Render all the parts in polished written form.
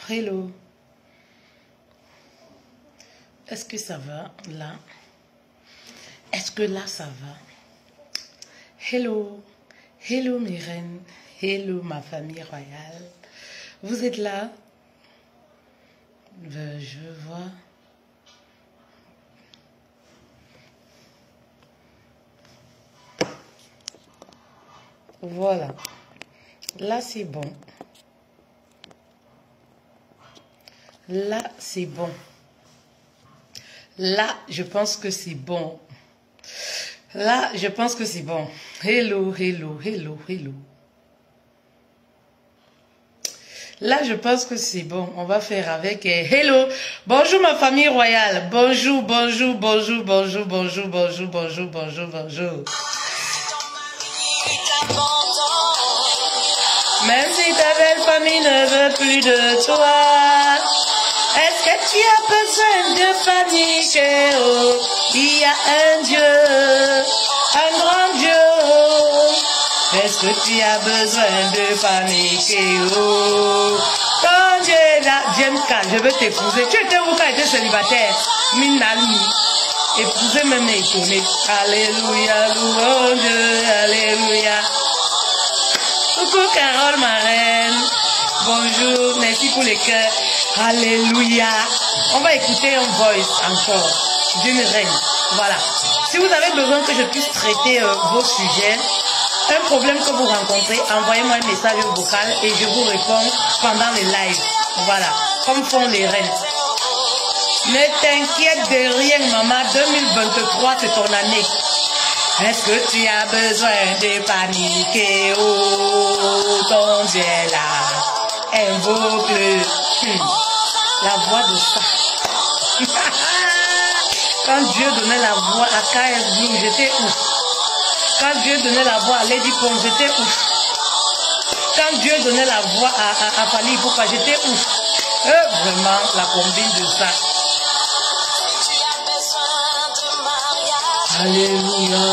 Hello. Est-ce que ça va là? Est-ce que là ça va? Hello. Hello mes reines. Hello ma famille royale. Vous êtes là? Je vois. Voilà. Là c'est bon. Là c'est bon. Là je pense que c'est bon. Là je pense que c'est bon. Hello, hello, hello, hello. Là, je pense que c'est bon. On va faire avec hello. Bonjour ma famille royale. Bonjour, bonjour, bonjour, bonjour, bonjour, bonjour, bonjour, bonjour, bonjour. Même si ta belle famille ne veut plus de toi, est-ce que tu as besoin de paniquer? Oh, il y a un Dieu, un grand Dieu. Est-ce que tu as besoin de paniquer? Oh, quand Dieu est là, Jemka, je veux t'épouser. Tu étais où quand tu étais célibataire? Minalmi. Épouser même étonné. Alléluia, louange, alléluia. Coucou Carole, ma reine. Bonjour, merci pour les cœurs. Alléluia. On va écouter un voice encore d'une reine. Voilà. Si vous avez besoin que je puisse traiter vos sujets, un problème que vous rencontrez, envoyez-moi un message vocal et je vous réponds pendant les lives. Voilà, comme font les reines. Ne t'inquiète de rien, maman. 2023, c'est ton année. Est-ce que tu as besoin de paniquer? Oh, ton Dieu est là. Invoque la voix de ça. Quand Dieu donnait la voix à KS Blue, j'étais ouf. Quand Dieu donnait la voix à Lady Pong, j'étais ouf. Quand Dieu donnait la voix à Fali Poupa, j'étais ouf. Vraiment, la combine de ça. Alléluia.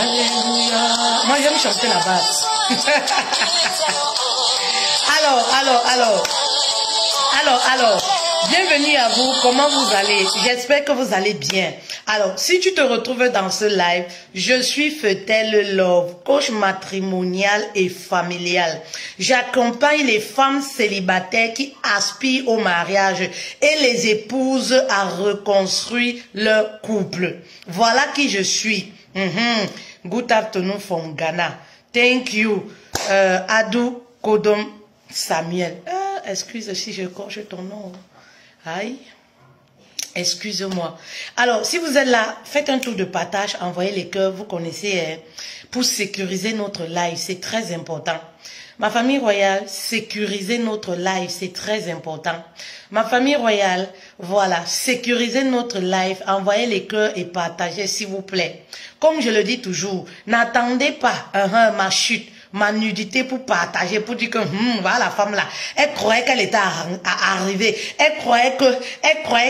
Alléluia. Moi, j'aime chanter la basse. Alors. Bienvenue à vous, comment vous allez? J'espère que vous allez bien. Alors, si tu te retrouves dans ce live, je suis Fetel Love, coach matrimonial et familial. J'accompagne les femmes célibataires qui aspirent au mariage et les épouses à reconstruire leur couple. Voilà qui je suis. Good afternoon from Ghana. Thank you. Adou Kodom Samuel. Excuse si je corche ton nom. Aïe, excusez-moi. Alors, si vous êtes là, faites un tour de partage, envoyez les cœurs, vous connaissez, pour sécuriser notre live, c'est très important. Ma famille royale, sécuriser notre live, c'est très important. Ma famille royale, voilà, sécuriser notre live, envoyez les cœurs et partagez, s'il vous plaît. Comme je le dis toujours, n'attendez pas ma chute, ma nudité pour partager, pour dire que voilà la femme là, elle croyait qu'elle était arrivée, elle croyait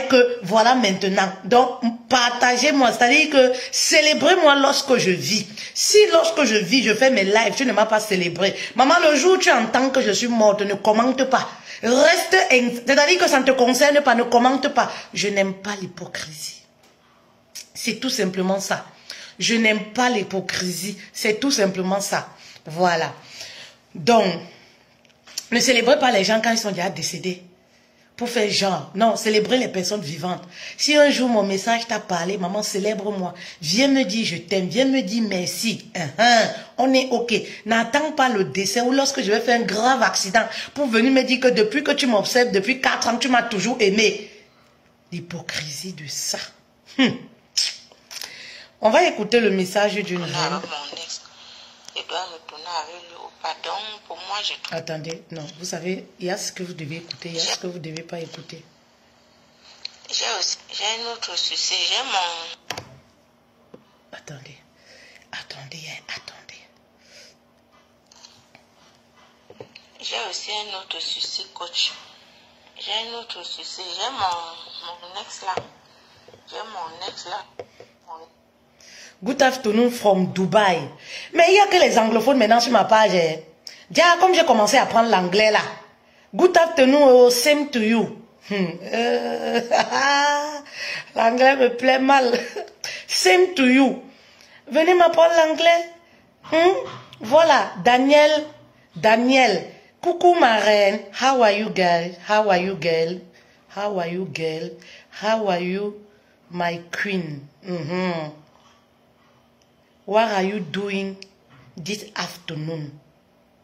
que voilà maintenant. Donc partagez-moi, c'est-à-dire que célébrez-moi lorsque je vis. Si lorsque je vis, je fais mes lives, tu ne m'as pas célébré. Maman, le jour où tu entends que je suis morte, ne commente pas. Reste, c'est-à-dire que ça ne te concerne pas, ne commente pas. Je n'aime pas l'hypocrisie. C'est tout simplement ça. Je n'aime pas l'hypocrisie, c'est tout simplement ça. Voilà. Donc, ne célébrez pas les gens quand ils sont déjà décédés. Pour faire genre. Non, célébrez les personnes vivantes. Si un jour mon message t'a parlé, maman, célèbre-moi. Viens me dire je t'aime. Viens me dire merci. On est ok. N'attends pas le décès ou lorsque je vais faire un grave accident pour venir me dire que depuis que tu m'observes, depuis 4 ans, tu m'as toujours aimé. L'hypocrisie de ça. On va écouter le message d'une reine. Je dois retourner avec lui au pardon. Pour moi, je trouve... Attendez, non, vous savez, il y a ce que vous devez écouter, il y a ce que vous ne devez pas écouter. J'ai un autre souci, j'ai mon... Attendez. J'ai aussi un autre souci, coach. J'ai un autre souci, j'ai mon ex là. Good afternoon from Dubaï. Mais il n'y a que les anglophones maintenant sur ma page. Déjà, comme j'ai commencé à apprendre l'anglais là. Good afternoon, same to you. L'anglais me plaît mal. Same to you. Venez m'apprendre l'anglais. Voilà, Daniel. Coucou ma reine. How are you girl? How are you girl? How are you girl? How are you my queen? What are you doing this afternoon?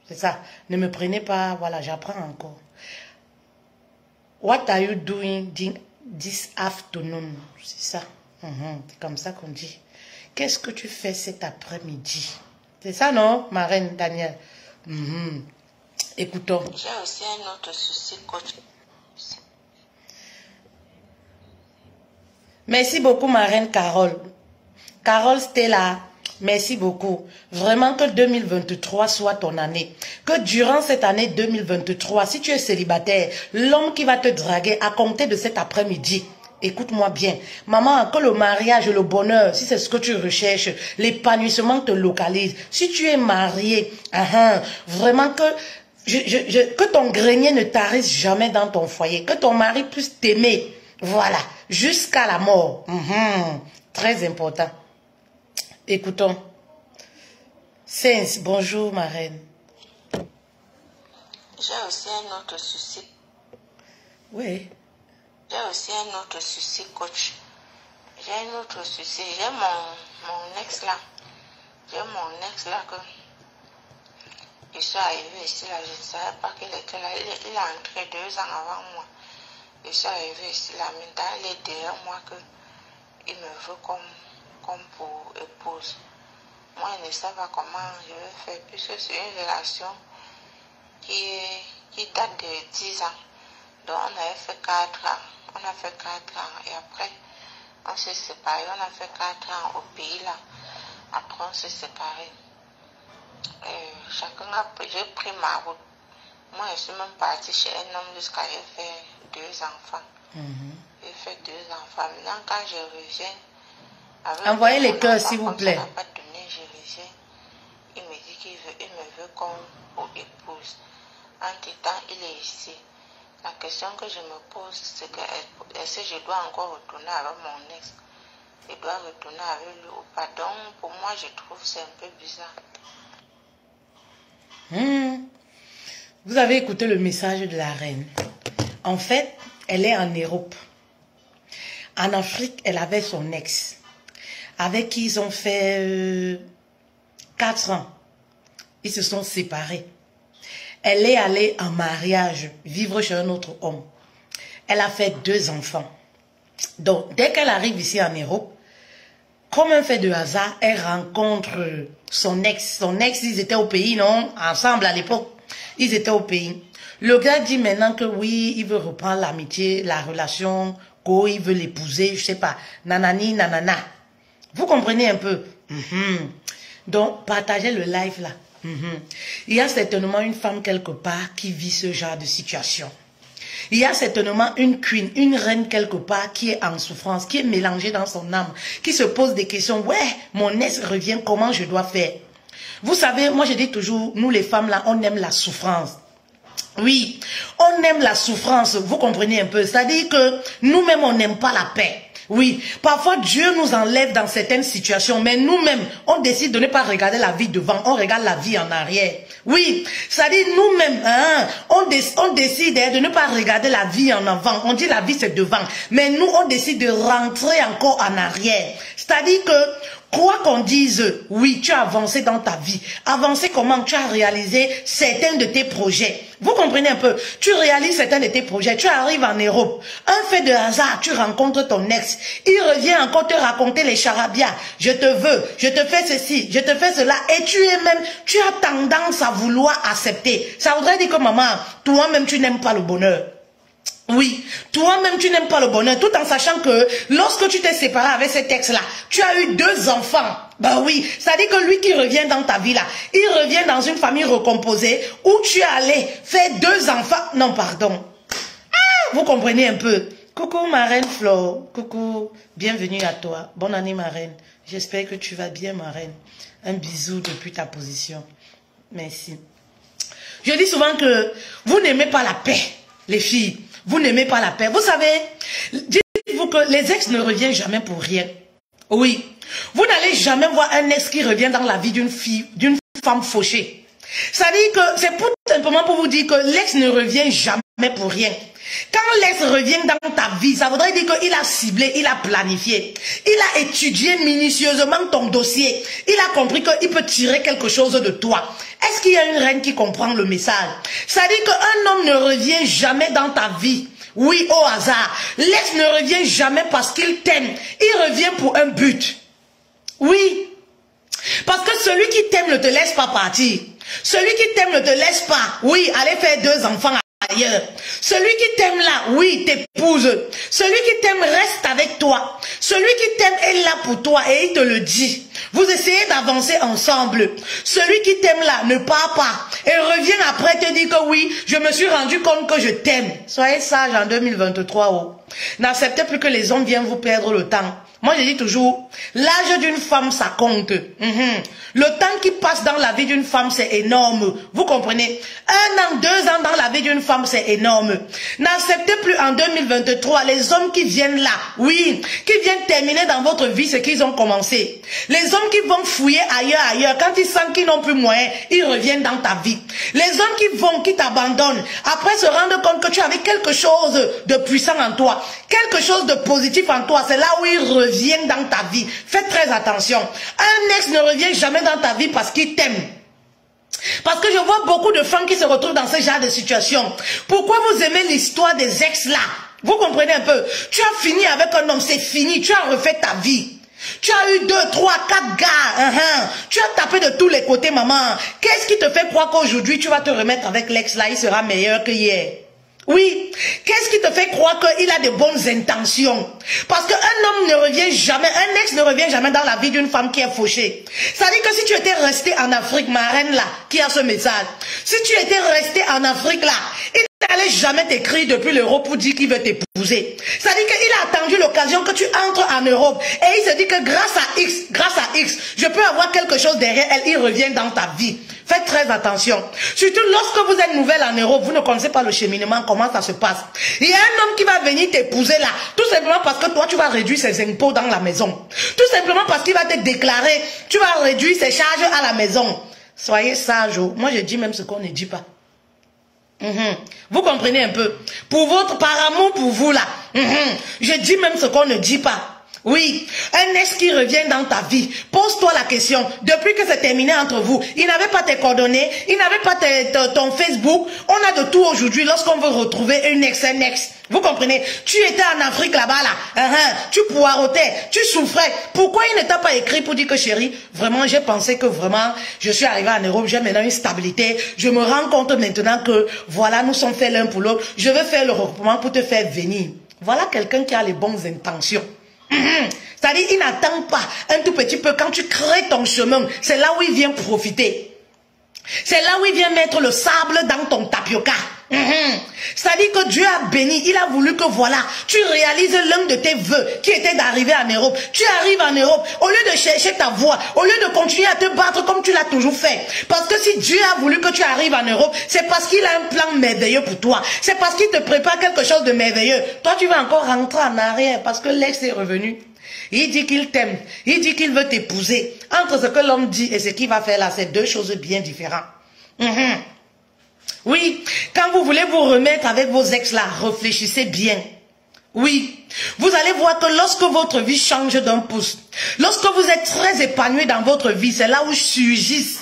C'est ça. Ne me prenez pas. Voilà, j'apprends encore. What are you doing this afternoon? C'est ça. C'est comme ça qu'on dit. Qu'est-ce que tu fais cet après-midi? C'est ça, non, ma reine Daniel? Écoutons. J'ai aussi un autre souci, coach. Merci beaucoup, ma reine Carole. Carole Stella, merci beaucoup. Vraiment que 2023 soit ton année. Que durant cette année 2023, si tu es célibataire, l'homme qui va te draguer à compter de cet après-midi, écoute-moi bien. Maman, que le mariage, le bonheur, si c'est ce que tu recherches, l'épanouissement te localise. Si tu es marié, vraiment que... que ton grenier ne tarisse jamais dans ton foyer. Que ton mari puisse t'aimer. Voilà. Jusqu'à la mort. Très important. Écoutons. Sens, bonjour ma reine. J'ai aussi un autre souci. Oui. J'ai aussi un autre souci, coach. J'ai un autre souci. J'ai mon ex là. J'ai mon ex là que... Je suis arrivée ici là, je ne savais pas qu'il était là. Il est entré 2 ans avant moi. Je suis arrivée ici là, maintenant il est derrière moi que il me veut comme pour épouse. Moi je ne sais pas comment je vais faire puisque c'est une relation qui date de 10 ans. Donc on avait fait 4 ans. On a fait 4 ans et après on s'est séparés. On a fait 4 ans au pays là. Après on s'est séparés. Chacun a pris, j'ai pris ma route. Moi, je suis même partie chez un homme jusqu'à j'ai fait 2 enfants. J'ai fait 2 enfants. Maintenant, quand je reviens... Envoyez les cœurs, s'il vous plaît. Ça n'a pas donné, je reviens. Il me dit qu'il me veut comme pour épouse. Entre-temps, il est ici. La question que je me pose, c'est que est-ce que je dois encore retourner avec mon ex? Je dois retourner avec lui ou pas? Donc, pour moi, je trouve que c'est un peu bizarre. Vous avez écouté le message de la reine. En fait, elle est en Europe. En Afrique, elle avait son ex, avec qui ils ont fait 4 ans. Ils se sont séparés. Elle est allée en mariage, vivre chez un autre homme. Elle a fait 2 enfants. Donc, dès qu'elle arrive ici en Europe, comme un fait de hasard, elle rencontre son ex. Son ex, ils étaient au pays, non? Ensemble à l'époque. Ils étaient au pays. Le gars dit maintenant que oui, il veut reprendre l'amitié, la relation, qu'il veut l'épouser, je sais pas. Nanani, nanana. Vous comprenez un peu? Donc, partagez le live là. Il y a certainement une femme quelque part qui vit ce genre de situation. Il y a certainement une queen, une reine quelque part qui est en souffrance, qui est mélangée dans son âme, qui se pose des questions. Ouais, mon ex revient, comment je dois faire? Vous savez, moi je dis toujours, nous les femmes là, on aime la souffrance. Oui, on aime la souffrance, vous comprenez un peu. C'est-à-dire que nous-mêmes, on n'aime pas la paix. Oui, parfois Dieu nous enlève dans certaines situations, mais nous-mêmes, on décide de ne pas regarder la vie devant, on regarde la vie en arrière. Oui, c'est-à-dire nous-mêmes, on décide de ne pas regarder la vie en avant. On dit la vie c'est devant, mais nous on décide de rentrer encore en arrière. C'est-à-dire que quoi qu'on dise, oui, tu as avancé dans ta vie. Avancé comment? Tu as réalisé certains de tes projets. Vous comprenez un peu? Tu réalises certains de tes projets. Tu arrives en Europe. Un fait de hasard, tu rencontres ton ex. Il revient encore te raconter les charabia. Je te veux, je te fais ceci, je te fais cela. Et tu as tendance à vouloir accepter. Ça voudrait dire que maman, toi-même, tu n'aimes pas le bonheur. Oui, toi-même tu n'aimes pas le bonheur, tout en sachant que lorsque tu t'es séparé avec cet ex-là, tu as eu 2 enfants. Ben oui, c'est-à-dire que lui qui revient dans ta vie là, il revient dans une famille recomposée où tu es allé faire 2 enfants. Non, pardon. Vous comprenez un peu? Coucou ma reine Flo, coucou, bienvenue à toi. Bonne année ma reine. J'espère que tu vas bien ma reine. Un bisou depuis ta position. Merci. Je dis souvent que vous n'aimez pas la paix, les filles. Vous n'aimez pas la paix. Vous savez, dites-vous que les ex ne reviennent jamais pour rien. Oui. Vous n'allez jamais voir un ex qui revient dans la vie d'une femme fauchée. Ça dit que c'est simplement pour vous dire que l'ex ne revient jamais pour rien. Quand l'ex revient dans ta vie, ça voudrait dire qu'il a ciblé, il a planifié, il a étudié minutieusement ton dossier. Il a compris qu'il peut tirer quelque chose de toi. Est-ce qu'il y a une reine qui comprend le message? Ça dit qu'un homme ne revient jamais dans ta vie. Oui, au hasard. L'ex ne revient jamais parce qu'il t'aime. Il revient pour un but. Oui. Parce que celui qui t'aime ne te laisse pas partir. Celui qui t'aime ne te laisse pas. Oui, aller faire 2 enfants ailleurs. Celui qui t'aime là, oui, t'épouse. Celui qui t'aime reste avec toi. Celui qui t'aime est là pour toi et il te le dit. Vous essayez d'avancer ensemble. Celui qui t'aime là ne part pas et revient après te dire que oui, je me suis rendu compte que je t'aime. Soyez sage en 2023. Oh. N'acceptez plus que les hommes viennent vous perdre le temps. Moi, je dis toujours, l'âge d'une femme, ça compte. Le temps qui passe dans la vie d'une femme, c'est énorme. Vous comprenez? 1 an, 2 ans dans la vie d'une femme, c'est énorme. N'acceptez plus en 2023 les hommes qui viennent là, oui, qui viennent terminer dans votre vie ce qu'ils ont commencé. Les hommes qui vont fouiller ailleurs, quand ils sentent qu'ils n'ont plus moyen, ils reviennent dans ta vie. Les hommes qui t'abandonnent, après se rendre compte que tu avais quelque chose de puissant en toi, quelque chose de positif en toi, c'est là où ils reviennent dans ta vie. Faites très attention. Un ex ne revient jamais dans ta vie parce qu'il t'aime. Parce que je vois beaucoup de femmes qui se retrouvent dans ce genre de situation. Pourquoi vous aimez l'histoire des ex là? Vous comprenez un peu? Tu as fini avec un homme, c'est fini. Tu as refait ta vie. Tu as eu 2, 3, 4 gars. Tu as tapé de tous les côtés, maman. Qu'est-ce qui te fait croire qu'aujourd'hui tu vas te remettre avec l'ex là, il sera meilleur que hier? Oui, qu'est-ce qui te fait croire qu'il a de bonnes intentions? Parce qu'un homme ne revient jamais, un ex ne revient jamais dans la vie d'une femme qui est fauchée. Ça veut dire que si tu étais resté en Afrique, ma reine là, qui a ce message, si tu étais resté en Afrique là, il n'allait jamais t'écrire depuis l'Europe pour dire qu'il veut t'épouser. Ça veut dire qu'il a attendu l'occasion que tu entres en Europe et il se dit que grâce à X, je peux avoir quelque chose derrière elle, il revient dans ta vie. Faites très attention. Surtout lorsque vous êtes nouvelle en Europe, vous ne connaissez pas le cheminement, comment ça se passe. Il y a un homme qui va venir t'épouser là, tout simplement parce que toi, tu vas réduire ses impôts dans la maison. Tout simplement parce qu'il va te déclarer, tu vas réduire ses charges à la maison. Soyez sages. Moi, je dis même ce qu'on ne dit pas. Vous comprenez un peu? Par amour pour vous là, je dis même ce qu'on ne dit pas. Oui, un ex qui revient dans ta vie, pose-toi la question, depuis que c'est terminé entre vous, il n'avait pas tes coordonnées, il n'avait pas ton Facebook, on a de tout aujourd'hui lorsqu'on veut retrouver un ex. Vous comprenez? Tu étais en Afrique là-bas là, tu poireautais, tu souffrais, pourquoi il ne t'a pas écrit pour dire que chérie, vraiment j'ai pensé que vraiment, je suis arrivé en Europe, j'ai maintenant une stabilité, je me rends compte maintenant que voilà, nous sommes faits l'un pour l'autre, je vais faire le regroupement pour te faire venir. Voilà quelqu'un qui a les bonnes intentions. C'est-à-dire, il n'attend pas un tout petit peu. Quand tu crées ton chemin, c'est là où il vient profiter. C'est là où il vient mettre le sable dans ton tapioca. C'est-à-dire que Dieu a béni, il a voulu que voilà, tu réalises l'un de tes vœux qui était d'arriver en Europe. Tu arrives en Europe, au lieu de chercher ta voie, au lieu de continuer à te battre comme tu l'as toujours fait. Parce que si Dieu a voulu que tu arrives en Europe, c'est parce qu'il a un plan merveilleux pour toi. C'est parce qu'il te prépare quelque chose de merveilleux. Toi, tu vas encore rentrer en arrière parce que l'ex est revenu. Il dit qu'il t'aime, il dit qu'il veut t'épouser. Entre ce que l'homme dit et ce qu'il va faire là, c'est 2 choses bien différentes. Oui, quand vous voulez vous remettre avec vos ex là, réfléchissez bien. Oui, vous allez voir que lorsque votre vie change d'un pouce, lorsque vous êtes très épanoui dans votre vie, c'est là où surgissent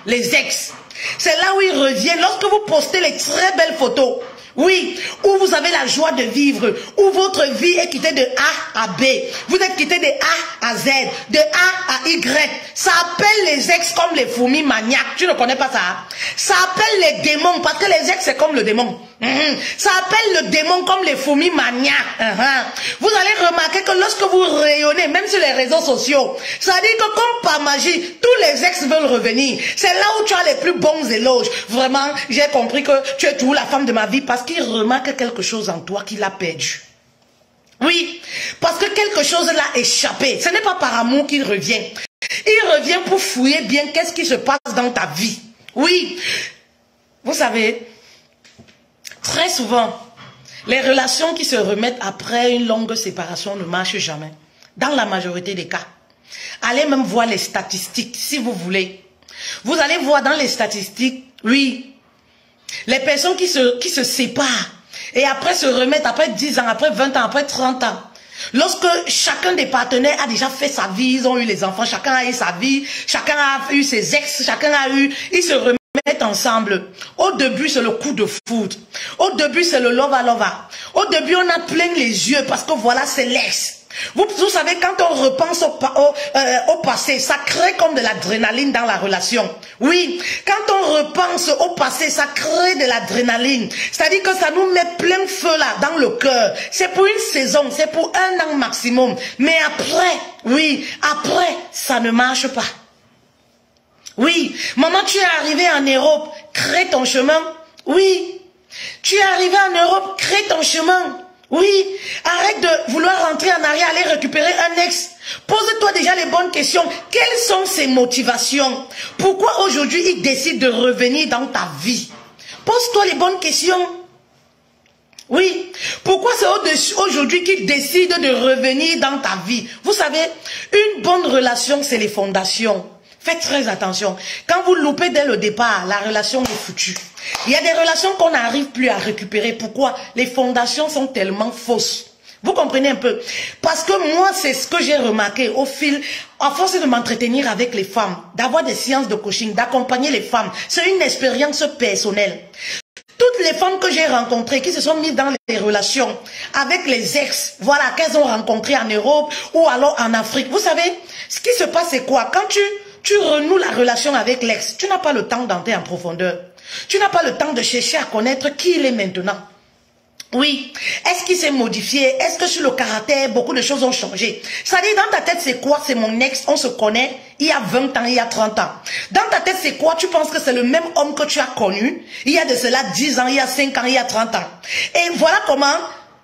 les ex. C'est là où ils reviennent. Lorsque vous postez les très belles photos, oui, où vous avez la joie de vivre, où votre vie est quittée de A à B. Vous êtes quitté de A à Z, de A à Y. Ça appelle les ex comme les fourmis maniaques. Tu ne connais pas ça? Ça appelle les démons, parce que les ex c'est comme le démon. Ça appelle le démon comme les fourmis maniaques. Vous allez remarquer que lorsque vous rayonnez, même sur les réseaux sociaux, ça dit que comme par magie, tous les ex veulent revenir. C'est là où tu as les plus bons éloges. Vraiment, j'ai compris que tu es toujours la femme de ma vie parce qu'il remarque quelque chose en toi qu'il a perdu. Oui, parce que quelque chose l'a échappé. Ce n'est pas par amour qu'il revient. Il revient pour fouiller bien qu'est-ce qui se passe dans ta vie. Oui. vous savez, très souvent, les relations qui se remettent après une longue séparation ne marchent jamais. Dans la majorité des cas. Allez même voir les statistiques, si vous voulez. Vous allez voir dans les statistiques, oui, les personnes qui se séparent et après se remettent, après 10 ans, après 20 ans, après 30 ans. Lorsque chacun des partenaires a déjà fait sa vie, ils ont eu les enfants, chacun a eu sa vie, chacun a eu ses ex, chacun a eu, ils se remettent ensemble. Au début, c'est le coup de foudre. Au début, c'est le lova. Au début, on a plein les yeux parce que voilà, c'est l'ex. Vous savez, quand on repense au passé, ça crée comme de l'adrénaline dans la relation. Oui, quand on repense au passé, ça crée de l'adrénaline. C'est-à-dire que ça nous met plein feu là, dans le cœur. C'est pour une saison, c'est pour un an maximum. Mais après, oui, après, ça ne marche pas. Oui, maman, tu es arrivé en Europe, crée ton chemin. Oui, tu es arrivé en Europe, crée ton chemin. Oui, arrête de vouloir rentrer en arrière, aller récupérer un ex. Pose-toi déjà les bonnes questions. Quelles sont ses motivations? Pourquoi aujourd'hui il décide de revenir dans ta vie? Pose-toi les bonnes questions. Oui, pourquoi c'est aujourd'hui qu'il décide de revenir dans ta vie? Vous savez, une bonne relation, c'est les fondations. Faites très attention. Quand vous loupez dès le départ, la relation est foutue. Il y a des relations qu'on n'arrive plus à récupérer. Pourquoi? Les fondations sont tellement fausses. Vous comprenez un peu? Parce que moi, c'est ce que j'ai remarqué au fil, à force de m'entretenir avec les femmes, d'avoir des séances de coaching, d'accompagner les femmes. C'est une expérience personnelle. Toutes les femmes que j'ai rencontrées, qui se sont mises dans les relations avec les ex, voilà, qu'elles ont rencontrées en Europe ou alors en Afrique. Vous savez, ce qui se passe, c'est quoi? Quand tu renoues la relation avec l'ex, tu n'as pas le temps d'entrer en profondeur. Tu n'as pas le temps de chercher à connaître qui il est maintenant. Oui, est-ce qu'il s'est modifié? Est-ce que sur le caractère, beaucoup de choses ont changé? C'est-à-dire, dans ta tête, c'est quoi? C'est mon ex, on se connaît il y a 20 ans, il y a 30 ans. Dans ta tête, c'est quoi? Tu penses que c'est le même homme que tu as connu il y a de cela 10 ans, il y a 5 ans, il y a 30 ans. Et voilà comment,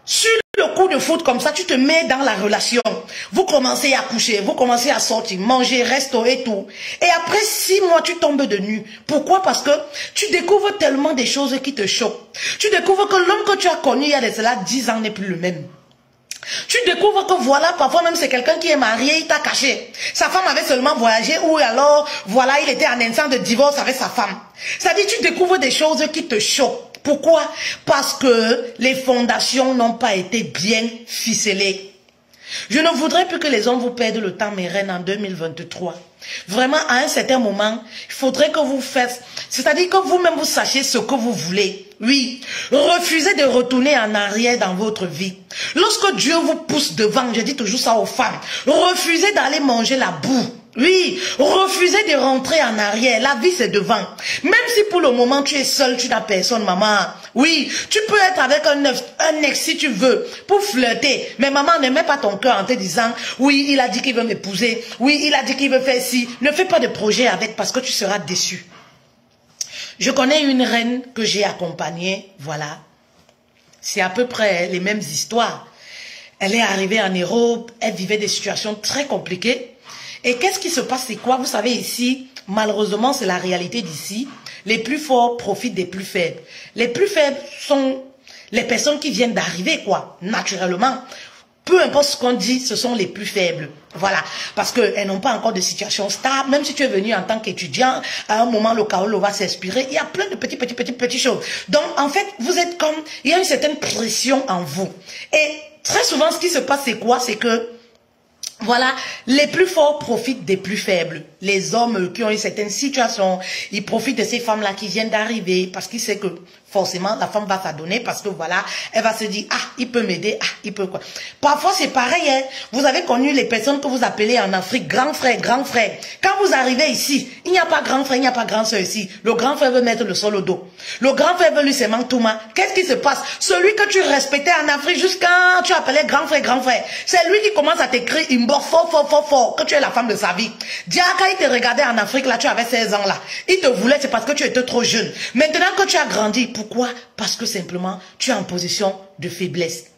sur le coup de foot comme ça, tu te mets dans la relation. Vous commencez à coucher, vous commencez à sortir, manger, restaurer et tout. Et après 6 mois, tu tombes de nu. Pourquoi? Parce que tu découvres tellement des choses qui te choquent. Tu découvres que l'homme que tu as connu il y a de cela 10 ans n'est plus le même. Tu découvres que voilà, parfois même c'est quelqu'un qui est marié, il t'a caché. Sa femme avait seulement voyagé ou alors, voilà, il était en instance de divorce avec sa femme. C'est-à-dire, tu découvres des choses qui te choquent. Pourquoi? Parce que les fondations n'ont pas été bien ficelées. Je ne voudrais plus que les hommes vous perdent le temps, mes reines, en 2023. Vraiment, à un certain moment, il faudrait que vous fassiez, c'est-à-dire que vous-même vous sachiez ce que vous voulez. Oui, refusez de retourner en arrière dans votre vie. Lorsque Dieu vous pousse devant, je dis toujours ça aux femmes, refusez d'aller manger la boue. Oui, refusez de rentrer en arrière. La vie, c'est devant. Même si pour le moment, tu es seul, tu n'as personne, maman. Oui, tu peux être avec un ex si tu veux, pour flirter. Mais maman ne met pas ton cœur en te disant, oui, il a dit qu'il veut m'épouser. Oui, il a dit qu'il veut faire ci. Ne fais pas de projet avec parce que tu seras déçu. Je connais une reine que j'ai accompagnée. Voilà. C'est à peu près les mêmes histoires. Elle est arrivée en Europe. Elle vivait des situations très compliquées. Et qu'est-ce qui se passe? C'est quoi? Vous savez, ici, malheureusement, c'est la réalité d'ici. Les plus forts profitent des plus faibles. Les plus faibles sont les personnes qui viennent d'arriver, quoi, naturellement. Peu importe ce qu'on dit, ce sont les plus faibles. Voilà. Parce qu'elles n'ont pas encore de situation stable. Même si tu es venu en tant qu'étudiant, à un moment, le chaos va s'inspirer. Il y a plein de petites choses. Donc, en fait, vous êtes comme, il y a une certaine pression en vous. Et très souvent, ce qui se passe, c'est quoi? C'est que, voilà, les plus forts profitent des plus faibles. Les hommes qui ont une certaine situation, ils profitent de ces femmes-là qui viennent d'arriver parce qu'ils savent que forcément la femme va s'adonner parce que voilà, elle va se dire, ah, il peut m'aider, ah, il peut quoi. Parfois c'est pareil, hein. Vous avez connu les personnes que vous appelez en Afrique grand frère, grand frère. Quand vous arrivez ici, il n'y a pas grand frère, il n'y a pas grand soeur ici. Le grand frère veut mettre le sol au dos. Le grand frère veut lui seulement tout main. Qu'est-ce qui se passe? Celui que tu respectais en Afrique jusqu'à tu appelais grand frère, c'est lui qui commence à t'écrire une fort, que tu es la femme de sa vie. Diaka, il te regardait en Afrique, là, tu avais 16 ans, là. Il te voulait, c'est parce que tu étais trop jeune. Maintenant que tu as grandi, pourquoi? Parce que simplement, tu es en position de faiblesse.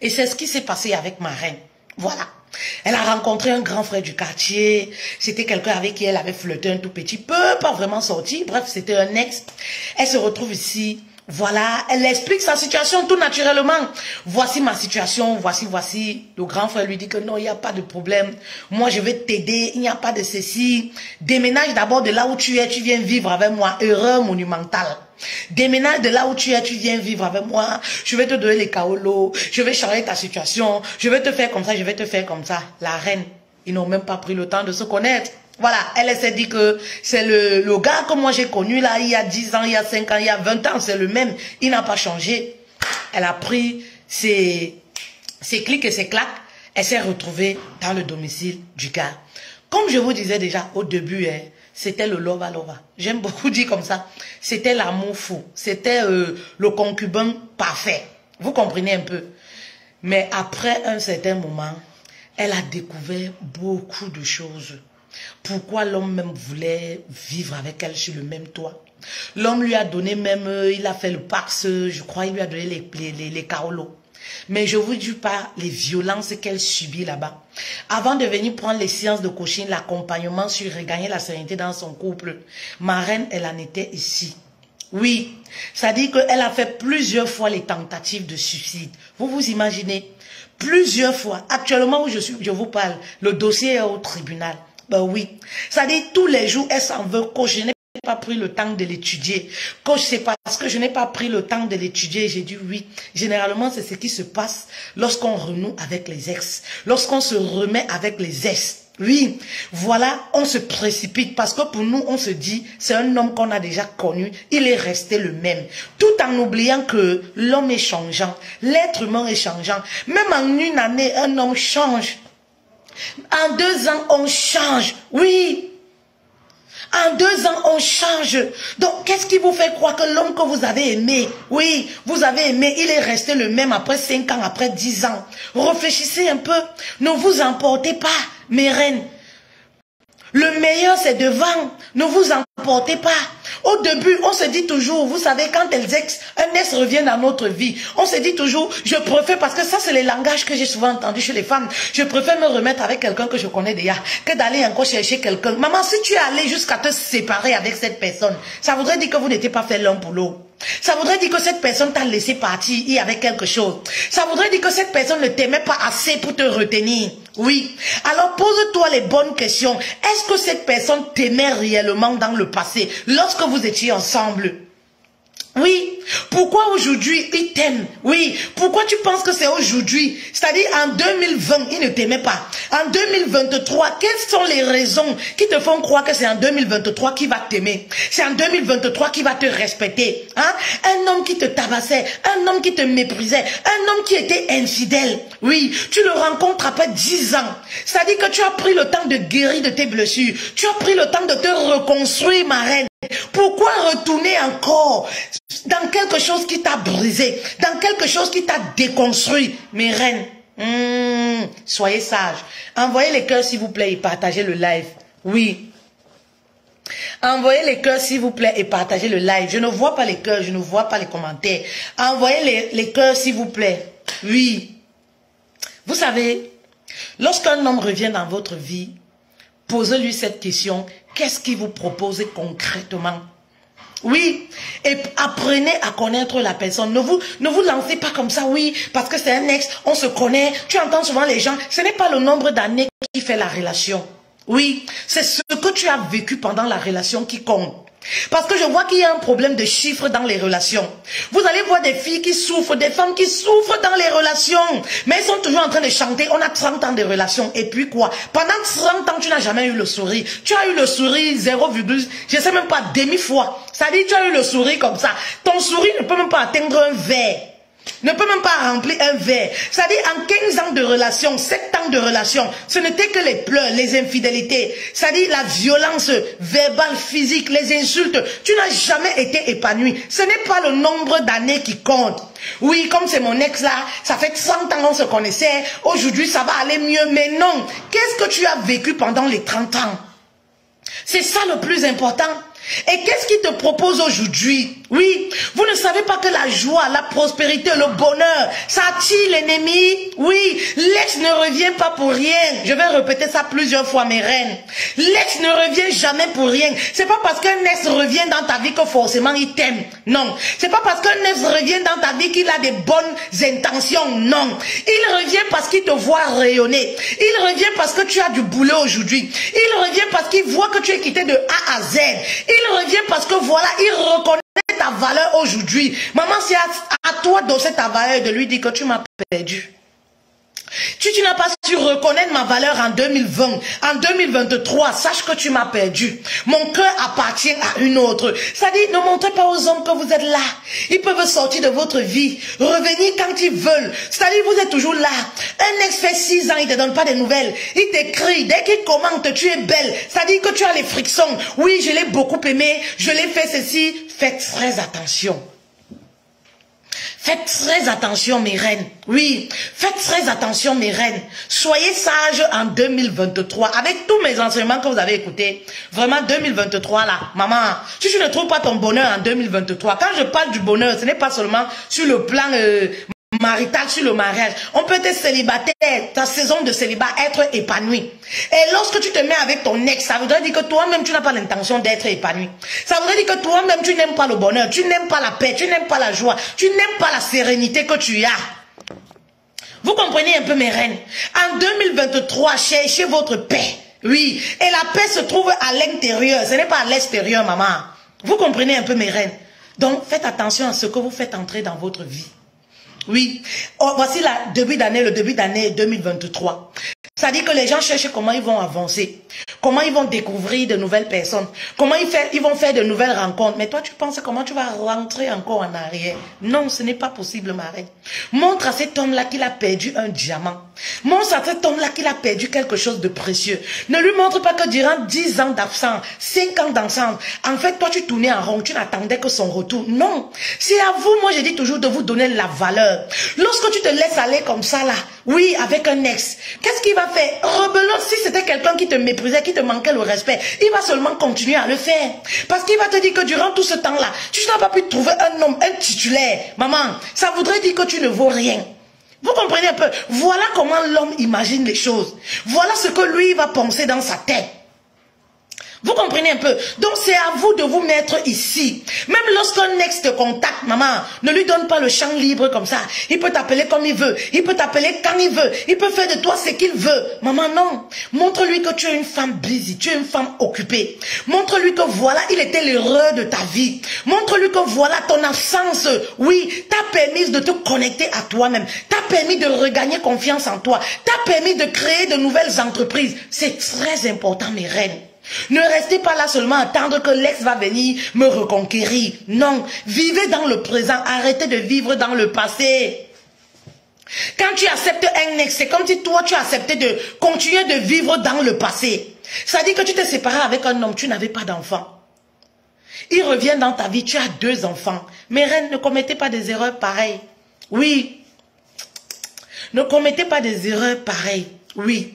Et c'est ce qui s'est passé avec ma reine. Voilà. Elle a rencontré un grand frère du quartier. C'était quelqu'un avec qui elle avait flirté un tout petit peu, pas vraiment sorti. Bref, c'était un ex. Elle se retrouve ici. Voilà, elle explique sa situation tout naturellement. Voici ma situation, voici. Le grand frère lui dit que non, il n'y a pas de problème. Moi, je vais t'aider, il n'y a pas de ceci. Déménage d'abord de là où tu es, tu viens vivre avec moi. Erreur monumentale. Déménage de là où tu es, tu viens vivre avec moi. Je vais te donner les kaolos, je vais changer ta situation, je vais te faire comme ça, je vais te faire comme ça. La reine, ils n'ont même pas pris le temps de se connaître. Voilà, elle s'est dit que c'est le gars que moi j'ai connu là, il y a 10 ans, il y a 5 ans, il y a 20 ans, c'est le même. Il n'a pas changé. Elle a pris ses clics et ses claques. Elle s'est retrouvée dans le domicile du gars. Comme je vous disais déjà au début, c'était le lova. J'aime beaucoup dire comme ça. C'était l'amour fou. C'était le concubin parfait. Vous comprenez un peu. Mais après un certain moment, elle a découvert beaucoup de choses. Pourquoi l'homme même voulait vivre avec elle sur le même toit. L'homme lui a donné même, il a fait le pax, je crois, il lui a donné les kaolos. Mais je vous dis pas les violences qu'elle subit là-bas. Avant de venir prendre les séances de coaching, l'accompagnement sur regagner la sérénité dans son couple, ma reine, elle en était ici. Oui, ça dit qu'elle a fait plusieurs fois les tentatives de suicide. Vous vous imaginez? Plusieurs fois. Actuellement où je vous parle, le dossier est au tribunal. Ben oui. Ça dit tous les jours, elle s'en veut. Coach, je n'ai pas pris le temps de l'étudier. Coach, c'est parce que je n'ai pas pris le temps de l'étudier. J'ai dit oui. Généralement, c'est ce qui se passe lorsqu'on renoue avec les ex. Lorsqu'on se remet avec les ex. Oui, voilà, on se précipite parce que pour nous, on se dit, c'est un homme qu'on a déjà connu, il est resté le même. Tout en oubliant que l'homme est changeant, l'être humain est changeant. Même en une année, un homme change. En 2 ans, on change. Oui. En 2 ans, on change. Donc, qu'est-ce qui vous fait croire que l'homme que vous avez aimé, oui, vous avez aimé, il est resté le même après 5 ans, après 10 ans. Réfléchissez un peu. Ne vous emportez pas, mes reines. Le meilleur, c'est devant. Ne vous emportez pas. Au début, on se dit toujours, vous savez, quand un ex revient dans notre vie, on se dit toujours, je préfère, parce que ça, c'est le langage que j'ai souvent entendu chez les femmes, je préfère me remettre avec quelqu'un que je connais déjà, que d'aller encore chercher quelqu'un. Maman, si tu es allé jusqu'à te séparer avec cette personne, ça voudrait dire que vous n'étiez pas fait l'un pour l'autre. Ça voudrait dire que cette personne t'a laissé partir et avec quelque chose. Ça voudrait dire que cette personne ne t'aimait pas assez pour te retenir. Oui. Alors pose-toi les bonnes questions. Est-ce que cette personne t'aimait réellement dans le passé, lorsque vous étiez ensemble? Oui. Pourquoi aujourd'hui il t'aime? Oui. Pourquoi tu penses que c'est aujourd'hui? C'est-à-dire en 2020, il ne t'aimait pas. En 2023, quelles sont les raisons qui te font croire que c'est en 2023 qu'il va t'aimer? C'est en 2023 qu'il va te respecter. Hein? Un homme qui te tabassait, un homme qui te méprisait, un homme qui était infidèle. Oui, tu le rencontres après 10 ans. C'est-à-dire que tu as pris le temps de guérir de tes blessures. Tu as pris le temps de te reconstruire, ma reine. Pourquoi retourner encore dans quelque chose qui t'a brisé, dans quelque chose qui t'a déconstruit? Mes reines, soyez sages. Envoyez les cœurs s'il vous plaît et partagez le live. Oui. Envoyez les cœurs s'il vous plaît et partagez le live. Je ne vois pas les cœurs, je ne vois pas les commentaires. Envoyez les cœurs s'il vous plaît. Oui. Vous savez, lorsqu'un homme revient dans votre vie, posez-lui cette question. Qu'est-ce qu'il vous propose concrètement? Oui, et apprenez à connaître la personne. Ne vous lancez pas comme ça, oui, parce que c'est un ex, on se connaît. Tu entends souvent les gens, ce n'est pas le nombre d'années qui fait la relation. Oui, c'est ce que tu as vécu pendant la relation qui compte. Parce que je vois qu'il y a un problème de chiffres dans les relations. Vous allez voir des filles qui souffrent, des femmes qui souffrent dans les relations. Mais elles sont toujours en train de chanter, on a 30 ans de relation. Et puis quoi? Pendant 30 ans, tu n'as jamais eu le sourire. Tu as eu le sourire 0, je sais même pas, demi-fois. Ça dit, tu as eu le sourire comme ça. Ton sourire ne peut même pas atteindre un verre. Ne peut même pas remplir un verre. C'est-à-dire en 15 ans de relation, 7 ans de relation, ce n'était que les pleurs, les infidélités. C'est-à-dire la violence verbale, physique, les insultes. Tu n'as jamais été épanoui. Ce n'est pas le nombre d'années qui compte. Oui, comme c'est mon ex là, ça fait 30 ans qu'on se connaissait. Aujourd'hui, ça va aller mieux. Mais non. Qu'est-ce que tu as vécu pendant les 30 ans? C'est ça le plus important. Et qu'est-ce qu'il te propose aujourd'hui? Oui, vous ne savez pas que la joie, la prospérité, le bonheur, ça attire l'ennemi. Oui, l'ex ne revient pas pour rien. Je vais répéter ça plusieurs fois, mes reines. L'ex ne revient jamais pour rien. C'est pas parce qu'un ex revient dans ta vie que forcément il t'aime. Non. C'est pas parce qu'un ex revient dans ta vie qu'il a des bonnes intentions. Non. Il revient parce qu'il te voit rayonner. Il revient parce que tu as du boulot aujourd'hui. Il revient parce qu'il voit que tu es quitté de A à Z. Il revient parce que voilà, il reconnaît ta valeur aujourd'hui. Maman, c'est à toi d'oser ta valeur et de lui dire que tu m'as perdu. Tu n'as pas su reconnaître ma valeur en 2020, en 2023, sache que tu m'as perdu. Mon cœur appartient à une autre. Ça dit, ne montrez pas aux hommes que vous êtes là. Ils peuvent sortir de votre vie, revenir quand ils veulent. C'est-à-dire, vous êtes toujours là. Un ex fait 6 ans, il ne te donne pas de nouvelles. Il t'écrit, dès qu'il commente, tu es belle. C'est-à-dire que tu as les frictions. Oui, je l'ai beaucoup aimé, je l'ai fait ceci. Faites très attention. Faites très attention, mes reines. Oui, faites très attention, mes reines. Soyez sages en 2023. Avec tous mes enseignements que vous avez écoutés. Vraiment, 2023, là. Maman, si tu ne trouves pas ton bonheur en 2023, quand je parle du bonheur, ce n'est pas seulement sur le plan marital, sur le mariage. On peut être célibataire, ta saison de célibat, être épanoui. Et lorsque tu te mets avec ton ex, ça voudrait dire que toi-même, tu n'as pas l'intention d'être épanoui. Ça voudrait dire que toi-même, tu n'aimes pas le bonheur, tu n'aimes pas la paix, tu n'aimes pas la joie, tu n'aimes pas la sérénité que tu as. Vous comprenez un peu, mes reines? En 2023, cherchez votre paix. Oui, et la paix se trouve à l'intérieur, ce n'est pas à l'extérieur, maman. Vous comprenez un peu, mes reines? Donc, faites attention à ce que vous faites entrer dans votre vie. Oui, oh, voici le début d'année 2023. Ça dit que les gens cherchent comment ils vont avancer, comment ils vont découvrir de nouvelles personnes, comment ils vont faire de nouvelles rencontres. Mais toi, tu penses comment tu vas rentrer encore en arrière? Non, ce n'est pas possible, ma reine. Montre à cet homme-là qu'il a perdu un diamant. Montre à cet homme-là qu'il a perdu quelque chose de précieux. Ne lui montre pas que durant 10 ans d'absence, 5 ans d'ensemble, en fait, toi, tu tournais en rond, tu n'attendais que son retour. Non, c'est à vous, moi, je dis toujours de vous donner la valeur. Lorsque tu te laisses aller comme ça, là, oui, avec un ex, qu'est-ce qu'il va faire? Rebelote, si c'était quelqu'un qui te méprisait, qui te manquait le respect, il va seulement continuer à le faire. Parce qu'il va te dire que durant tout ce temps-là, tu n'as pas pu trouver un homme, un titulaire. Maman, ça voudrait dire que tu ne vaux rien. Vous comprenez un peu? Voilà comment l'homme imagine les choses. Voilà ce que lui va penser dans sa tête. Vous comprenez un peu? Donc c'est à vous de vous mettre ici. Même lorsqu'un ex te contacte, maman, ne lui donne pas le champ libre comme ça. Il peut t'appeler comme il veut. Il peut t'appeler quand il veut. Il peut faire de toi ce qu'il veut. Maman, non. Montre-lui que tu es une femme busy. Tu es une femme occupée. Montre-lui que voilà, il était l'heureux de ta vie. Montre-lui que voilà, ton absence, oui, t'a permis de te connecter à toi-même. T'a permis de regagner confiance en toi. T'a permis de créer de nouvelles entreprises. C'est très important, mes reines. Ne restez pas là seulement à attendre que l'ex va venir me reconquérir. Non, vivez dans le présent. Arrêtez de vivre dans le passé. Quand tu acceptes un ex, c'est comme si toi tu acceptais de continuer de vivre dans le passé. Ça dit que tu t'es séparé avec un homme, tu n'avais pas d'enfant. Il revient dans ta vie, tu as 2 enfants. Mes reines, ne commettez pas des erreurs pareilles. Oui. Ne commettez pas des erreurs pareilles. Oui.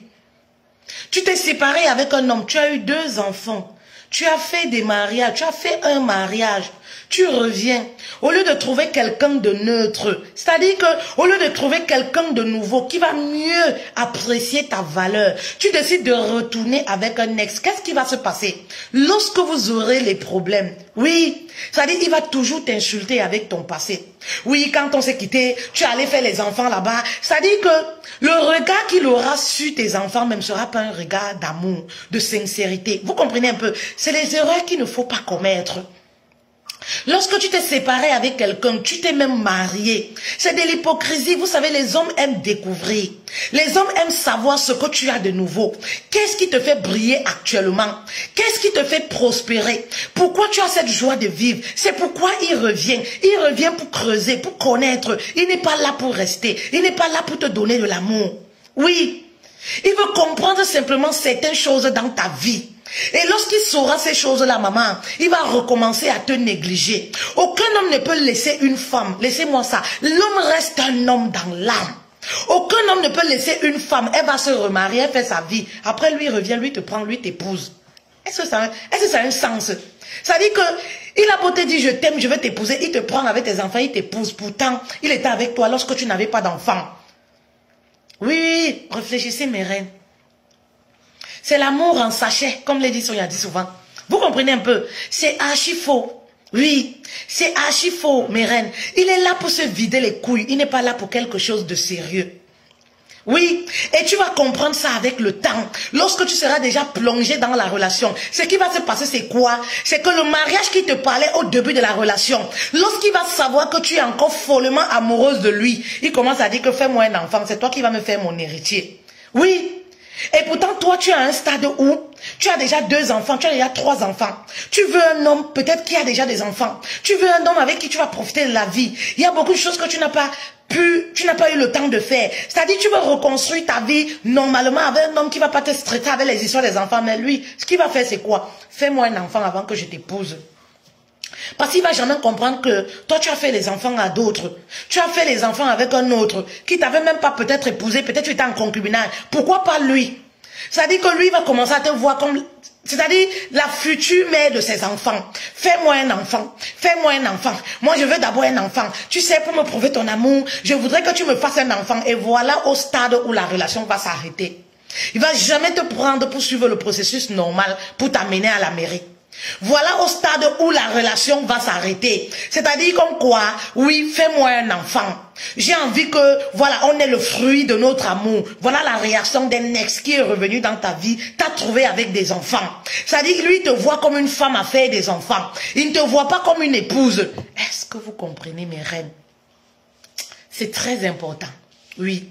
Tu t'es séparé avec un homme, tu as eu 2 enfants, tu as fait des mariages, tu as fait un mariage, tu reviens, au lieu de trouver quelqu'un de neutre, c'est-à-dire que au lieu de trouver quelqu'un de nouveau qui va mieux apprécier ta valeur, tu décides de retourner avec un ex. Qu'est-ce qui va se passer? Lorsque vous aurez les problèmes, oui, c'est-à-dire il va toujours t'insulter avec ton passé. Oui, quand on s'est quitté, tu allais faire les enfants là-bas. C'est-à-dire que le regard qu'il aura sur tes enfants même sera pas un regard d'amour, de sincérité. Vous comprenez un peu? C'est les erreurs qu'il ne faut pas commettre. Lorsque tu t'es séparé avec quelqu'un, tu t'es même marié. C'est de l'hypocrisie. Vous savez, les hommes aiment découvrir. Les hommes aiment savoir ce que tu as de nouveau. Qu'est-ce qui te fait briller actuellement? Qu'est-ce qui te fait prospérer? Pourquoi tu as cette joie de vivre? C'est pourquoi il revient. Il revient pour creuser, pour connaître. Il n'est pas là pour rester. Il n'est pas là pour te donner de l'amour. Oui. Il veut comprendre simplement certaines choses dans ta vie. Et lorsqu'il saura ces choses-là, maman, il va recommencer à te négliger. Aucun homme ne peut laisser une femme. Laissez-moi ça. L'homme reste un homme dans l'âme. Aucun homme ne peut laisser une femme. Elle va se remarier, elle fait sa vie. Après, lui, il revient, lui te prend, lui t'épouse. Est-ce que ça a un sens? Ça dit que il a beau te dire je t'aime, je veux t'épouser, il te prend avec tes enfants, il t'épouse. Pourtant, il était avec toi lorsque tu n'avais pas d'enfant. Oui, réfléchissez mes reines. C'est l'amour en sachet, comme l'a dit Sonia dit souvent. Vous comprenez un peu? C'est archi faux. Oui, c'est archi faux, mes reines. Il est là pour se vider les couilles. Il n'est pas là pour quelque chose de sérieux. Oui, et tu vas comprendre ça avec le temps. Lorsque tu seras déjà plongé dans la relation, ce qui va se passer, c'est quoi? C'est que le mariage qui te parlait au début de la relation, lorsqu'il va savoir que tu es encore follement amoureuse de lui, il commence à dire que fais-moi un enfant, c'est toi qui vas me faire mon héritier. Oui. Et pourtant, toi, tu as un stade où tu as déjà 2 enfants, tu as déjà 3 enfants. Tu veux un homme, peut-être qui a déjà des enfants. Tu veux un homme avec qui tu vas profiter de la vie. Il y a beaucoup de choses que tu n'as pas eu le temps de faire. C'est-à-dire, tu veux reconstruire ta vie normalement avec un homme qui va pas te stresser avec les histoires des enfants. Mais lui, ce qu'il va faire, c'est quoi? Fais-moi un enfant avant que je t'épouse. Parce qu'il va jamais comprendre que toi tu as fait les enfants à d'autres. Tu as fait les enfants avec un autre qui t'avait même pas peut-être épousé, peut-être tu étais en concubinage. Pourquoi pas lui? C'est-à-dire que lui va commencer à te voir comme, c'est-à-dire la future mère de ses enfants. Fais-moi un enfant. Fais-moi un enfant. Moi je veux d'abord un enfant. Tu sais, pour me prouver ton amour, je voudrais que tu me fasses un enfant. Et voilà au stade où la relation va s'arrêter. Il va jamais te prendre pour suivre le processus normal pour t'amener à la mairie. Voilà au stade où la relation va s'arrêter. C'est-à-dire comme quoi, oui, fais-moi un enfant. J'ai envie que, voilà, on est le fruit de notre amour. Voilà la réaction d'un ex qui est revenu dans ta vie, t'a trouvé avec des enfants. C'est-à-dire lui, il te voit comme une femme à faire des enfants. Il ne te voit pas comme une épouse. Est-ce que vous comprenez, mes reines? C'est très important. Oui.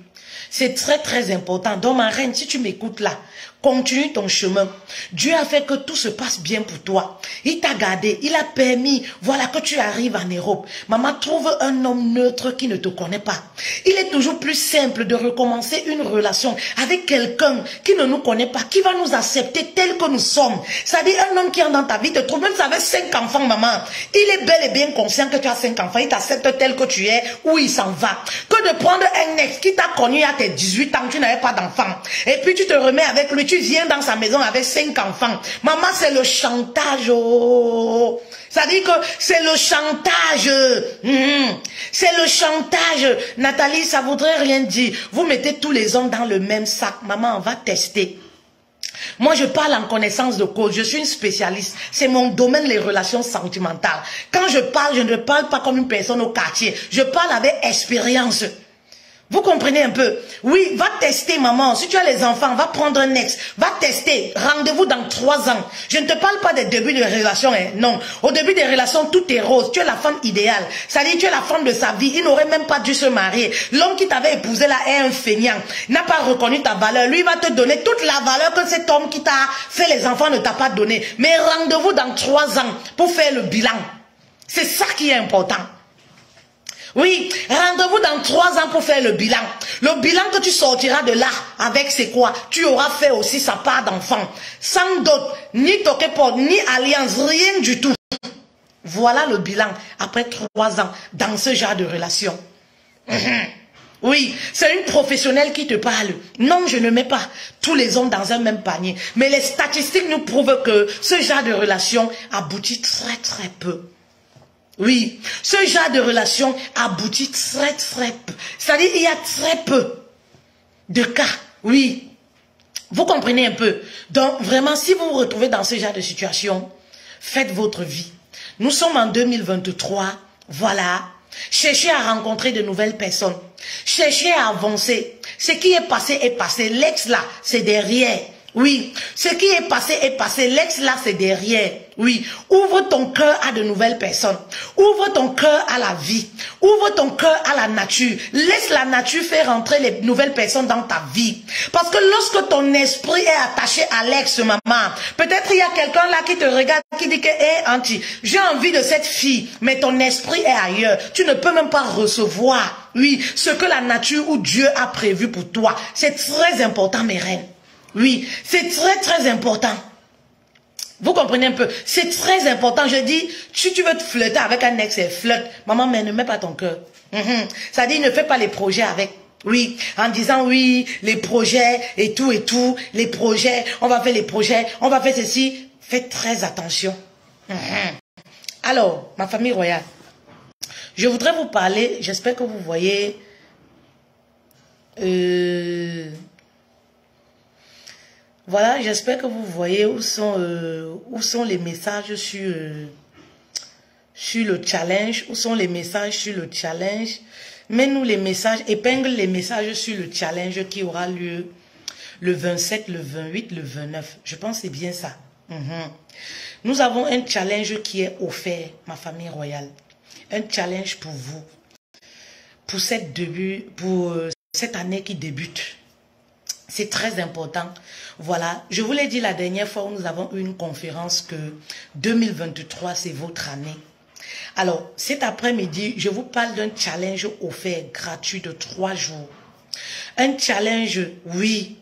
C'est très très important. Donc ma reine, si tu m'écoutes là, continue ton chemin. Dieu a fait que tout se passe bien pour toi. Il t'a gardé, il a permis, voilà, que tu arrives en Europe. Maman, trouve un homme neutre qui ne te connaît pas. Il est toujours plus simple de recommencer une relation avec quelqu'un qui ne nous connaît pas, qui va nous accepter tel que nous sommes. C'est-à-dire un homme qui est dans ta vie, te trouve, même si tu avais 5 enfants, maman, il est bel et bien conscient que tu as 5 enfants, il t'accepte tel que tu es, où il s'en va. Que de prendre un ex qui t'a connu à tes 18 ans, tu n'avais pas d'enfant, et puis tu te remets avec lui, tu viens dans sa maison avec 5 enfants. Maman, c'est le chantage. Oh. Ça dit que c'est le chantage. C'est le chantage. Nathalie, ça voudrait rien dire. Vous mettez tous les hommes dans le même sac. Maman, on va tester. Moi, je parle en connaissance de cause. Je suis une spécialiste. C'est mon domaine, les relations sentimentales. Quand je parle, je ne parle pas comme une personne au quartier. Je parle avec expérience. Vous comprenez un peu? Oui, va tester, maman. Si tu as les enfants, va prendre un ex. Va tester. Rendez-vous dans 3 ans. Je ne te parle pas des débuts de relation. Hein. Non. Au début des relations, tout est rose. Tu es la femme idéale. Ça dit, tu es la femme de sa vie. Il n'aurait même pas dû se marier. L'homme qui t'avait épousé là est un feignant. N'a pas reconnu ta valeur. Lui va te donner toute la valeur que cet homme qui t'a fait les enfants ne t'a pas donné. Mais rendez-vous dans 3 ans pour faire le bilan. C'est ça qui est important. Oui, rendez-vous dans 3 ans pour faire le bilan. Le bilan que tu sortiras de là avec c'est quoi? Tu auras fait aussi sa part d'enfant. Sans dot, ni toqueport, ni alliance, rien du tout. Voilà le bilan après 3 ans dans ce genre de relation. Oui, c'est une professionnelle qui te parle. Non, je ne mets pas tous les hommes dans un même panier. Mais les statistiques nous prouvent que ce genre de relation aboutit très très peu. Oui, ce genre de relation aboutit très très peu. C'est-à-dire il y a très peu de cas. Oui, vous comprenez un peu. Donc vraiment, si vous vous retrouvez dans ce genre de situation, faites votre vie. Nous sommes en 2023, voilà. Cherchez à rencontrer de nouvelles personnes. Cherchez à avancer. Ce qui est passé est passé. L'ex là, c'est derrière. Oui, ce qui est passé, l'ex là c'est derrière. Oui, ouvre ton cœur à de nouvelles personnes. Ouvre ton cœur à la vie. Ouvre ton cœur à la nature. Laisse la nature faire rentrer les nouvelles personnes dans ta vie. Parce que lorsque ton esprit est attaché à l'ex, maman, peut-être il y a quelqu'un là qui te regarde, qui dit que, hé, Anti, j'ai envie de cette fille, mais ton esprit est ailleurs. Tu ne peux même pas recevoir, oui, ce que la nature ou Dieu a prévu pour toi. C'est très important, mes reines. Oui, c'est très très important. Vous comprenez un peu? C'est très important. Je dis, si tu veux te flirter avec un ex, flirte. Maman, mais ne mets pas ton cœur. Ça dit, ne fais pas les projets avec. Oui, en disant oui, les projets et tout, les projets, on va faire les projets, on va faire ceci. Faites très attention. Alors, ma famille royale, je voudrais vous parler, j'espère que vous voyez... Voilà, j'espère que vous voyez où sont les messages sur le challenge. Où sont les messages sur le challenge? Mets-nous les messages, épingle les messages sur le challenge qui aura lieu le 27, le 28, le 29. Je pense que c'est bien ça. Nous avons un challenge qui est offert, ma famille royale. Un challenge pour vous. Pour cette année qui débute. C'est très important. Voilà, je vous l'ai dit la dernière fois où nous avons eu une conférence que 2023, c'est votre année. Alors, cet après-midi, je vous parle d'un challenge offert gratuit de 3 jours. Un challenge, oui,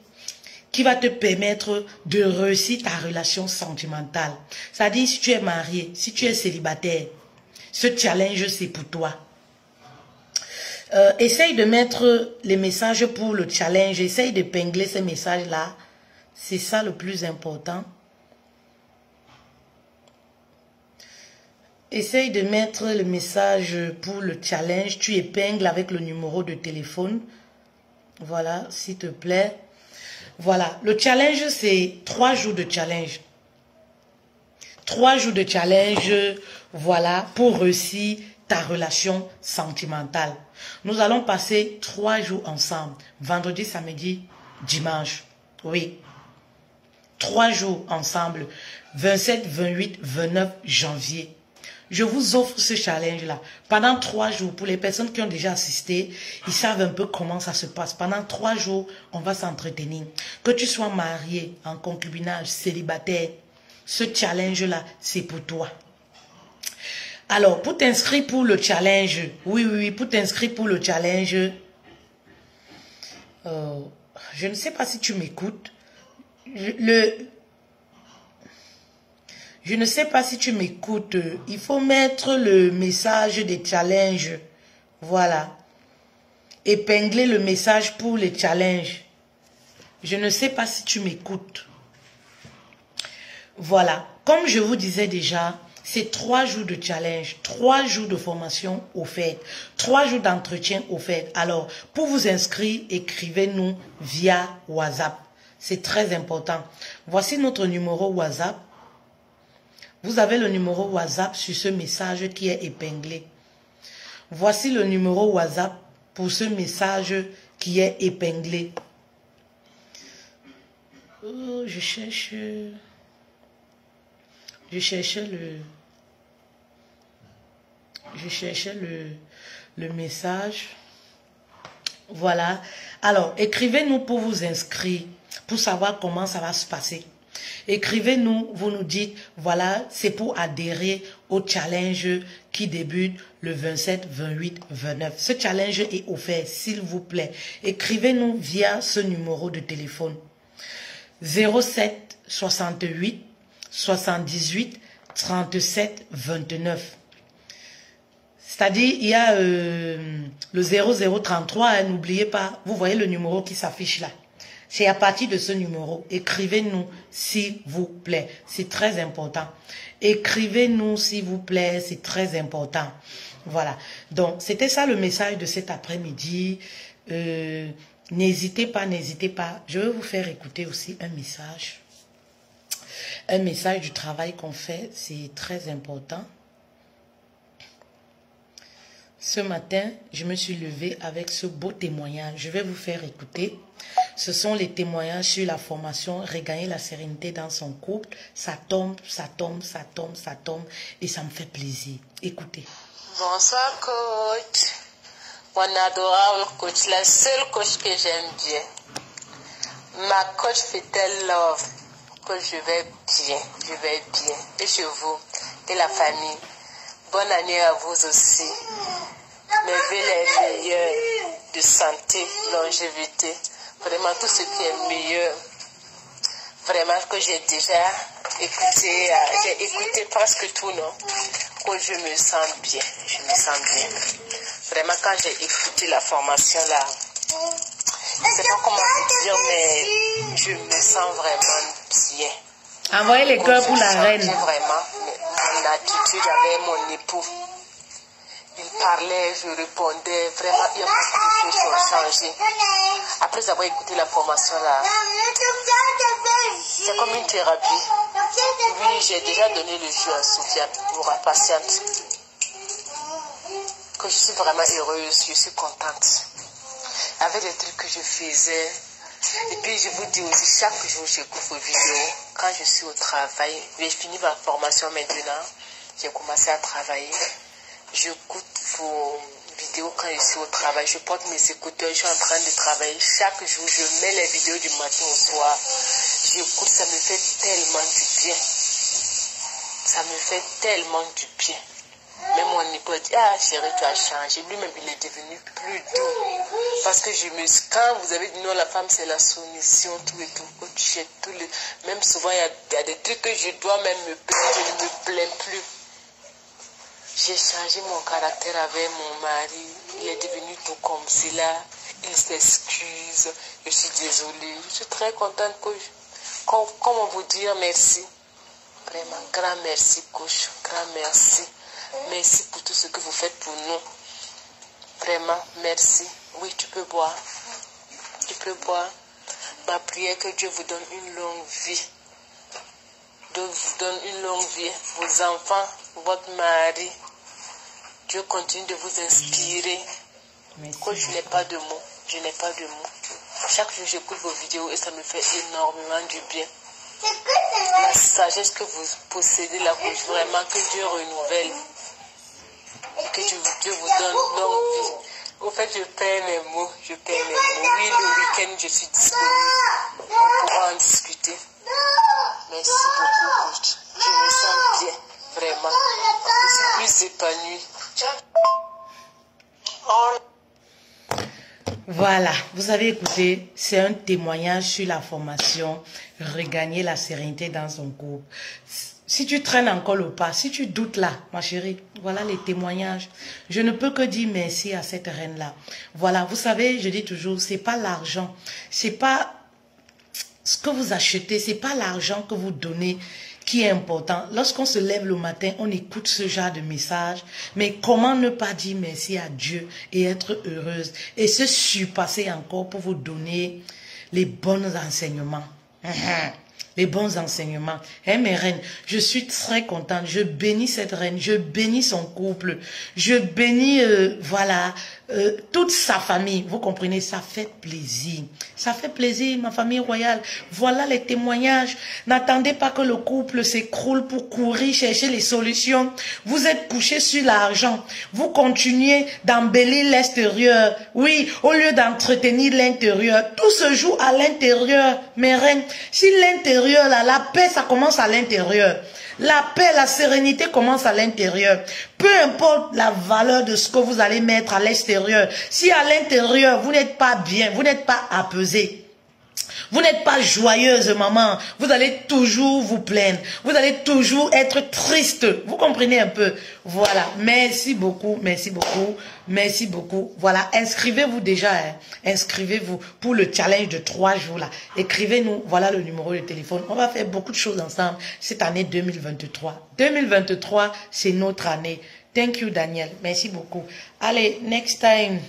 qui va te permettre de réussir ta relation sentimentale. C'est-à-dire, si tu es marié, si tu es célibataire, ce challenge, c'est pour toi. Essaye de mettre les messages pour le challenge. Essaye d'épingler ces messages-là. C'est ça le plus important. Essaye de mettre le message pour le challenge. Tu épingles avec le numéro de téléphone. Voilà, s'il te plaît. Voilà, le challenge, c'est 3 jours de challenge. 3 jours de challenge, voilà, pour réussir ta relation sentimentale. Nous allons passer 3 jours ensemble. Vendredi, samedi, dimanche. Oui. 3 jours ensemble. 27, 28, 29 janvier. Je vous offre ce challenge-là. Pendant 3 jours, pour les personnes qui ont déjà assisté, ils savent un peu comment ça se passe. Pendant 3 jours, on va s'entretenir. Que tu sois marié, en concubinage, célibataire, ce challenge-là, c'est pour toi. Alors, pour t'inscrire pour le challenge, oui, pour t'inscrire pour le challenge, je ne sais pas si tu m'écoutes. Je ne sais pas si tu m'écoutes. Il faut mettre le message des challenges. Voilà. Épingler le message pour les challenges. Je ne sais pas si tu m'écoutes. Voilà. Comme je vous disais déjà, c'est 3 jours de challenge, 3 jours de formation offerte, 3 jours d'entretien offert. Alors, pour vous inscrire, écrivez-nous via WhatsApp. C'est très important. Voici notre numéro WhatsApp. Vous avez le numéro WhatsApp sur ce message qui est épinglé. Voici le numéro WhatsApp pour ce message qui est épinglé. Oh, je cherche le message. Voilà. Alors, écrivez-nous pour vous inscrire, pour savoir comment ça va se passer. Écrivez-nous, vous nous dites, voilà, c'est pour adhérer au challenge qui débute le 27, 28, 29. Ce challenge est offert, s'il vous plaît. Écrivez-nous via ce numéro de téléphone. 07 68 78 37 29. C'est-à-dire, il y a le 0033, hein, n'oubliez pas, vous voyez le numéro qui s'affiche là. C'est à partir de ce numéro. Écrivez-nous, s'il vous plaît. C'est très important. Écrivez-nous, s'il vous plaît. C'est très important. Voilà. Donc, c'était ça le message de cet après-midi. N'hésitez pas, n'hésitez pas. Je vais vous faire écouter aussi un message. Un message du travail qu'on fait. C'est très important. Ce matin, je me suis levée avec ce beau témoignage. Je vais vous faire écouter. Ce sont les témoignages sur la formation Regagner la sérénité dans son couple. Ça tombe, ça tombe, ça tombe, ça tombe. Et ça me fait plaisir. Écoutez. Bonsoir coach. Mon adorable coach, la seule coach que j'aime bien. Ma coach Fetel Love. Que je vais bien. Et chez vous, et la famille. Bonne année à vous aussi. Mes vœux les meilleurs de santé, longévité. Vraiment tout ce qui est meilleur. Vraiment que j'ai déjà écouté. J'ai écouté presque tout, non? Que je me sens bien. Je me sens bien. Vraiment quand j'ai écouté la formation là. Je ne sais pas comment vous dire, mais je me sens vraiment bien. Envoyez les cœurs pour la reine. Vraiment mon attitude avec mon époux. Il parlait, je répondais. Vraiment, il y a beaucoup de choses qui ont changé. Après avoir écouté la formation là, c'est comme une thérapie. Oui, j'ai déjà donné le jeu à Sophia pour la patiente. Que je suis vraiment heureuse, je suis contente. Avec les trucs que je faisais. Et puis je vous dis aussi, chaque jour j'écoute vos vidéos. Quand je suis au travail, j'ai fini ma formation maintenant. J'ai commencé à travailler. J'écoute vos vidéos quand je suis au travail. Je porte mes écouteurs, je suis en train de travailler. Chaque jour, je mets les vidéos du matin au soir. J'écoute, ça me fait tellement du bien. Ça me fait tellement du bien. Même mon époux dit, ah chérie, tu as changé. Lui-même, il est devenu plus doux. Parce que quand vous avez dit non, la femme, c'est la soumission, tout et tout. Même souvent, il y a des trucs que je dois même me plaindre, je ne me plains plus. J'ai changé mon caractère avec mon mari. Il est devenu tout comme cela. Il s'excuse. Je suis désolée. Je suis très contente. Comment vous dire merci? Vraiment, grand merci, coach. Grand merci. Merci pour tout ce que vous faites pour nous. Vraiment, merci. Oui, tu peux boire. Tu peux boire. Ma prière que Dieu vous donne une longue vie. Dieu vous donne une longue vie. Vos enfants, votre mari. Dieu continue de vous inspirer. Quand je n'ai pas de mots. Je n'ai pas de mots. Chaque jour, j'écoute vos vidéos et ça me fait énormément du bien. La sagesse que vous possédez là, vraiment que Dieu renouvelle. Que Dieu vous donne longue vie. Au fait, je perds mes mots. Je perds mes mots. Oui, le week-end, je suis disponible. On pourra en discuter. Merci beaucoup, coach. Je me sens bien. Vraiment. Je suis plus épanouie. Voilà, vous avez écouté, c'est un témoignage sur la formation, regagner la sérénité dans son couple. Si tu traînes encore le pas, si tu doutes là, ma chérie, voilà les témoignages. Je ne peux que dire merci à cette reine-là. Voilà, vous savez, je dis toujours, c'est pas l'argent, c'est pas ce que vous achetez, c'est pas l'argent que vous donnez qui est important. Lorsqu'on se lève le matin, on écoute ce genre de message. Mais comment ne pas dire merci à Dieu et être heureuse et se surpasser encore pour vous donner les bons enseignements. Les bons enseignements. Mes reines, je suis très contente. Je bénis cette reine. Je bénis son couple. Je bénis, voilà, toute sa famille. Vous comprenez, ça fait plaisir. Ça fait plaisir, ma famille royale. Voilà les témoignages. N'attendez pas que le couple s'écroule pour courir chercher les solutions. Vous êtes couchés sur l'argent. Vous continuez d'embellir l'extérieur. Oui, au lieu d'entretenir l'intérieur. Tout se joue à l'intérieur, mes reines. Si l'intérieur, là, la paix, ça commence à l'intérieur. La paix, la sérénité commence à l'intérieur. Peu importe la valeur de ce que vous allez mettre à l'extérieur. Si à l'intérieur, vous n'êtes pas bien, vous n'êtes pas apaisé, vous n'êtes pas joyeuse, maman, vous allez toujours vous plaindre. Vous allez toujours être triste. Vous comprenez un peu? Voilà. Merci beaucoup, merci beaucoup, merci beaucoup. Voilà. Inscrivez-vous déjà. Hein. Inscrivez-vous pour le challenge de 3 jours là. Écrivez-nous. Voilà le numéro de téléphone. On va faire beaucoup de choses ensemble cette année 2023. 2023, c'est notre année. Thank you, Daniel. Merci beaucoup. Allez, next time.